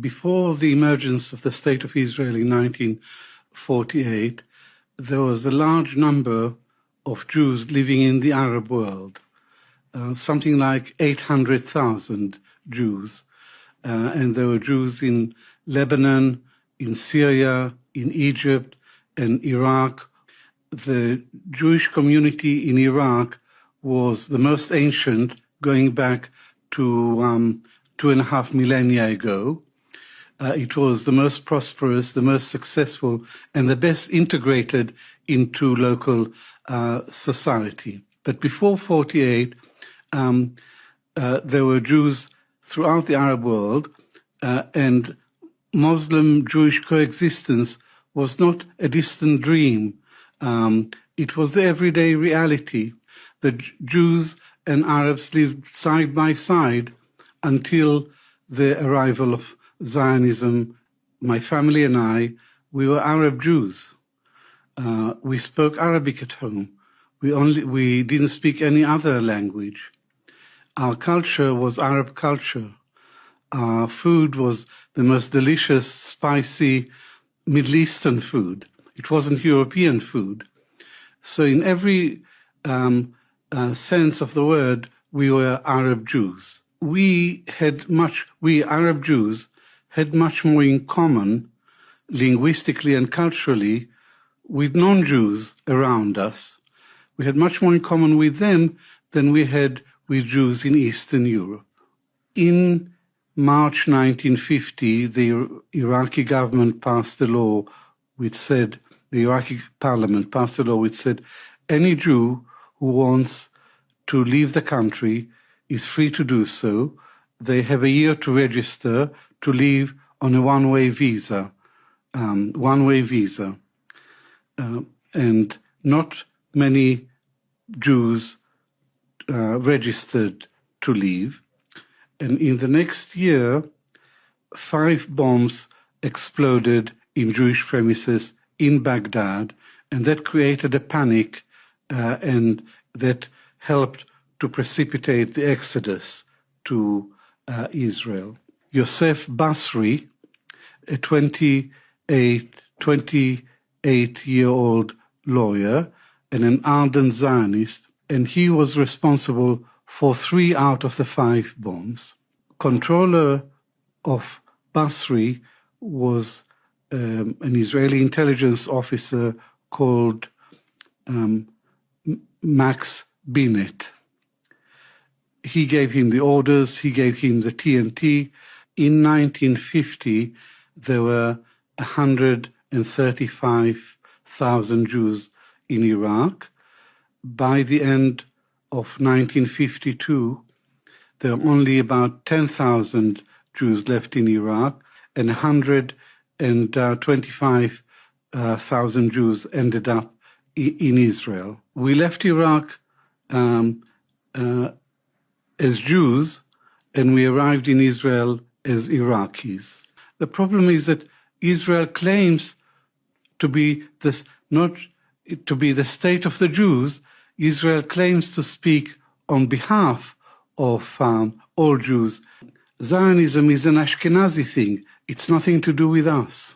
before the emergence of the State of Israel in 1948, there was a large number of Jews living in the Arab world, something like 800,000 Jews. And there were Jews in Lebanon, in Syria, in Egypt, and Iraq. The Jewish community in Iraq was the most ancient, going back to 2.5 millennia ago. It was the most prosperous, the most successful, and the best integrated into local society. But before 48, there were Jews throughout the Arab world, and Muslim-Jewish coexistence was not a distant dream. It was the everyday reality. The Jews and Arabs lived side by side until the arrival of Zionism. My family and I, we were Arab Jews. We spoke Arabic at home. We didn't speak any other language. Our culture was Arab culture. Our food was the most delicious, spicy Middle Eastern food. It wasn't European food. So in every sense of the word, we were Arab Jews. We Arab Jews had much more in common, linguistically and culturally, with non-Jews around us. We had much more in common with them than we had with Jews in Eastern Europe. In March 1950, the Iraqi government passed a law which said, the Iraqi parliament passed a law which said, any Jew who wants to leave the country is free to do so. They have a year to register to leave on a one-way visa. And not many Jews registered to leave. And in the next year, 5 bombs exploded in Jewish premises in Baghdad, and that created a panic and that helped to precipitate the exodus to Israel. Yosef Basri, a 28-year-old lawyer and an ardent Zionist, and he was responsible for 3 out of the 5 bombs. Controller of Basri was an Israeli intelligence officer called Max Binet. He gave him the orders, he gave him the TNT. In 1950, there were 135,000 Jews in Iraq. By the end of 1952, there were only about 10,000 Jews left in Iraq, and 125,000 Jews ended up in Israel. We left Iraq as Jews, and we arrived in Israel as Iraqis. The problem is that Israel claims to be not to be the state of the Jews. Israel claims to speak on behalf of all Jews. Zionism is an Ashkenazi thing. It's nothing to do with us.